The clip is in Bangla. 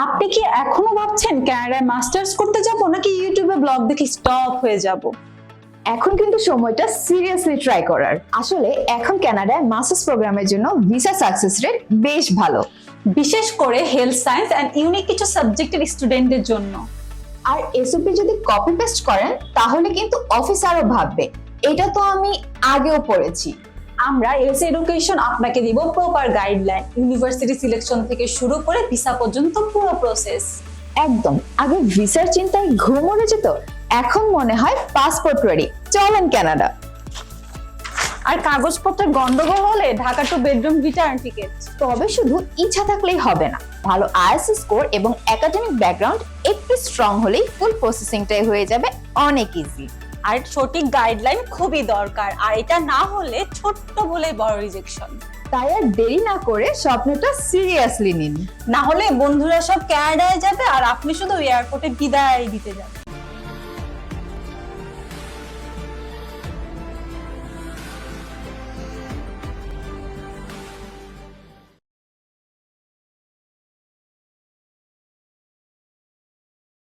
আপনি কি এখনো ভাবছেন কানাডায় মাস্টার্স করতে যাব নাকি ইউটিউবে ব্লগ দেখে স্টপ হয়ে যাব? এখন কিন্তু সময়টা সিরিয়াসলি ট্রাই করার। আসলে এখন কানাডায় মাস্টার্স প্রোগ্রামের জন্য ভিসা সাকসেস রেট বেশ ভালো, বিশেষ করে হেলথ সায়েন্স এন্ড ইউনিক কিছু সাবজেক্টের স্টুডেন্টদের জন্য। আর এসওপি যদি কপি পেস্ট করেন তাহলে কিন্তু অফিস আরো ভাববে। এটা তো আমি আগেও পড়েছি। আমরা এলস এডুকেশন আপনাকে দিব প্রপার গাইডলাইন, ইউনিভার্সিটি সিলেকশন থেকে শুরু করে ভিসা পর্যন্ত পুরো প্রসেস। একদম, আগে ভিসার চিন্তায় ঘুম উড়ে যেত, এখন মনে হয় পাসপোর্ট রেডি, চলেন কানাডা। আর কাগজপত্রের গন্ডগোল হলে Dhaka to bedroom return ticket. তবে শুধু ইচ্ছা থাকলেই হবে না, ভালো আইএলটিএস স্কোর এবং একাডেমিক ব্যাকগ্রাউন্ড একটু স্ট্রং হলেই ফুল প্রসেসিংটাই হয়ে যাবে অনেক ইজি। আর সঠিক গাইডলাইন খুবই দরকার, আর এটা না হলে ছোট্ট বলে বড় রিজেকশন। তাই আর দেরি না করে স্বপ্নটা সিরিয়াসলি নিন। না হলে বন্ধুরা সব ক্যানাডায় যাবে আর আপনি শুধু এয়ারপোর্টে বিদায় দিতে যাবেন।